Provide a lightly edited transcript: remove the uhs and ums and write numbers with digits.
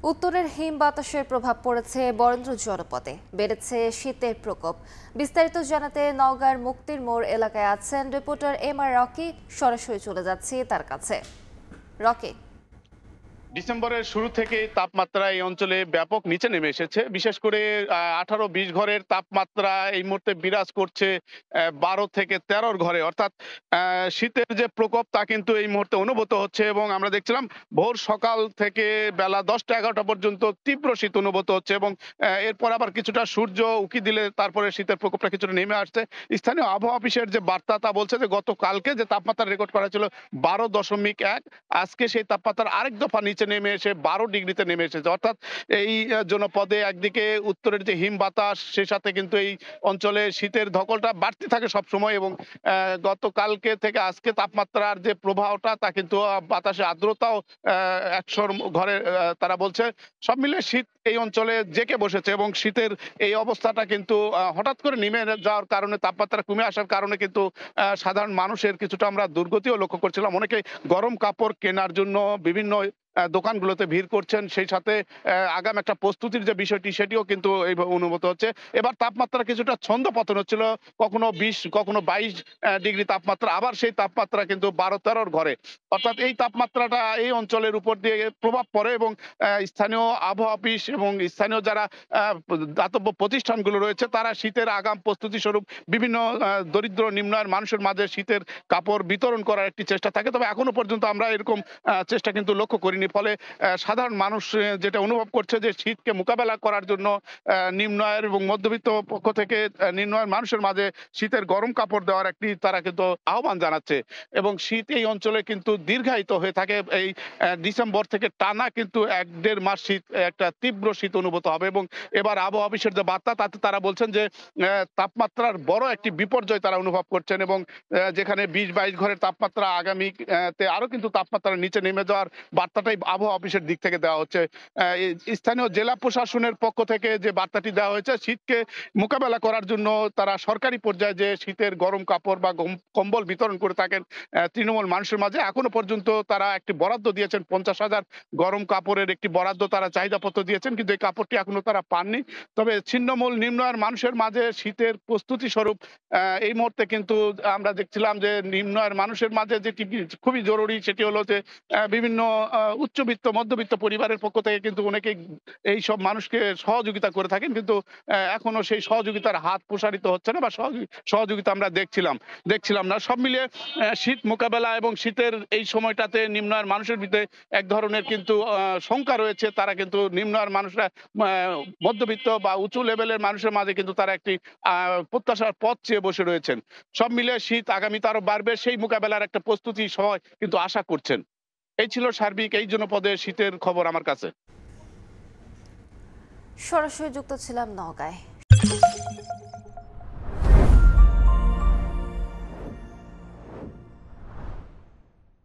উত্তরের হিম বাতাসের প্রভাব পড়েছে বরেন্দ্র জনপদে, বেড়েছে শীতের প্রকোপ। বিস্তারিত জানাতে নওগাঁর মুক্তির মোড় এলাকায় আছেন রিপোর্টার এম আর রকি। সরাসরি চলে যাচ্ছি তার কাছে। রকি, ডিসেম্বরের শুরু থেকে তাপমাত্রা এই অঞ্চলে ব্যাপক নিচে নেমে এসেছে। বিশেষ করে 18-20 ঘরের তাপমাত্রা এই মুহূর্তে বিরাজ করছে 12 থেকে 13 ঘরে, অর্থাৎ শীতের যে প্রকোপ তা কিন্তু এই মুহূর্তে অনুভূত হচ্ছে। এবং আমরা দেখছিলাম ভোর সকাল থেকে বেলা 10টা-11টা পর্যন্ত তীব্র শীত অনুভূত হচ্ছে এবং এরপর আবার কিছুটা সূর্য উঁকি দিলে তারপরে শীতের প্রকোপটা কিছুটা নেমে আসছে। স্থানীয় আবহাওয়া অফিসের যে বার্তা তা বলছে যে গতকালকে যে তাপমাত্রা রেকর্ড করা ছিল 12.1, আজকে সেই তাপমাত্রার আরেক দফা নিচে নেমে এসে 12 ডিগ্রিতে নেমে এসেছে। অর্থাৎ এই জনপদে একদিকে উত্তরের যে হিম বাতাস, সে সাথে কিন্তু এই অঞ্চলে শীতের ধকলটা বাড়তে থাকে সবসময়। এবং গতকালকে থেকে আজকে তাপমাত্রার যে প্রবাহটা তা কিন্তু বাতাসে আর্দ্রতাও 100-র ঘরে, তারা বলছে সব মিলে শীত এই অঞ্চলে জেঁকে বসেছে। এবং শীতের এই অবস্থাটা কিন্তু হঠাৎ করে নেমে যাওয়ার কারণে, তাপমাত্রা কমে আসার কারণে কিন্তু সাধারণ মানুষের কিছুটা আমরা দুর্গতিও লক্ষ্য করছিলাম। অনেকে গরম কাপড় কেনার জন্য বিভিন্ন দোকানগুলোতে ভিড় করছেন। সেই সাথে আগাম একটা প্রস্তুতির যে বিষয়টি সেটিও কিন্তু এইভাবে অনুভূত হচ্ছে। এবার তাপমাত্রা কিছুটা ছন্দপতন হচ্ছিল, কখনো 20 কখনো 22 ডিগ্রি তাপমাত্রা, আবার সেই তাপমাত্রা কিন্তু 12-13 ঘরে। অর্থাৎ এই তাপমাত্রাটা এই অঞ্চলের উপর দিয়ে প্রভাব পড়ে এবং স্থানীয় আবহাওয়া অফিস এবং স্থানীয় যারা দাতব্য প্রতিষ্ঠানগুলো রয়েছে তারা শীতের আগাম প্রস্তুতি স্বরূপ বিভিন্ন দরিদ্র নিম্ন আয়ের মানুষের মাঝে শীতের কাপড় বিতরণ করার একটি চেষ্টা থাকে। তবে এখনো পর্যন্ত আমরা এরকম চেষ্টা কিন্তু লক্ষ্য করিনি। ফলে সাধারণ মানুষ যেটা অনুভব করছে যে শীতকে মোকাবেলা করার জন্য নিম্ন আয়ের এবং মধ্যবিত্ত পক্ষ থেকে নিম্ন আয়ের মানুষের মাঝে শীতের গরম কাপড় দেওয়ার একটি তারা কিন্তু আহ্বান জানাচ্ছে। এবং শীত এই অঞ্চলে কিন্তু দীর্ঘায়িত হয়ে থাকে। এই ডিসেম্বর থেকে টানা কিন্তু 1-1.5 মাস শীত, একটা তীব্র শীত অনুভূত হবে। এবং এবার আবহাওয়া অফিসের যে বার্তা তাতে তারা বলছেন যে তাপমাত্রার বড় একটি বিপর্যয় তারা অনুভব করছেন। এবং যেখানে 20-22 ঘরের তাপমাত্রা আগামী তে আরো কিন্তু তাপমাত্রা নিচে নেমে যাওয়ার বার্তাটাই আবহাওয়া অফিসের দিক থেকে দেওয়া হচ্ছে। স্থানীয় জেলা প্রশাসনের পক্ষ থেকে যে বার্তাটি দেওয়া হয়েছে, শীতকে মোকাবেলা করার জন্য তারা সরকারি পর্যায়ে যে শীতের গরম কাপড় বা কম্বল বিতরণ করে থাকেন তৃণমূল মানুষের মাঝে, এখনো পর্যন্ত তারা একটি বরাদ্দ দিয়েছেন। 50,000 গরম কাপড়ের একটি বরাদ্দ তারা চাহিদাপত্র দিয়েছেন, কিন্তু এই কাপড়টি এখনো তারা পাননি। তবে ছিন্নমূল নিম্ন আয়ের মানুষের মাঝে শীতের প্রস্তুতি স্বরূপ এই মুহূর্তে কিন্তু আমরা দেখছিলাম যে নিম্ন আয়ের মানুষের মাঝে যেটি খুবই জরুরি সেটি হলো যে বিভিন্ন উচ্চবিত্ত মধ্যবিত্ত পরিবারের পক্ষ থেকে কিন্তু অনেকেই এই সব মানুষকে সহযোগিতা করে থাকেন, কিন্তু এখনো সেই সহযোগিতার হাত প্রসারিত হচ্ছে না বা সহযোগিতা আমরা দেখছিলাম না। সব মিলিয়ে শীত মোকাবেলা এবং শীতের এই সময়টাতে নিম্ন আয়ের মানুষের ভিতরে এক ধরনের কিন্তু শঙ্কা রয়েছে। তারা কিন্তু নিম্ন আয়ের মানুষরা মধ্যবিত্ত বা উঁচু লেভেলের মানুষের মাঝে কিন্তু তারা একটি প্রত্যাশার পথ চেয়ে বসে রয়েছেন। সব মিলিয়ে শীত আগামীতে আরো বাড়বে, সেই মোকাবেলার একটা প্রস্তুতি সবাই কিন্তু আশা করছেন। এই ছিল সার্বিক এই জনপদে শীতের খবর আমার কাছে। সরাসরি যুক্ত ছিলাম নওগাঁয়।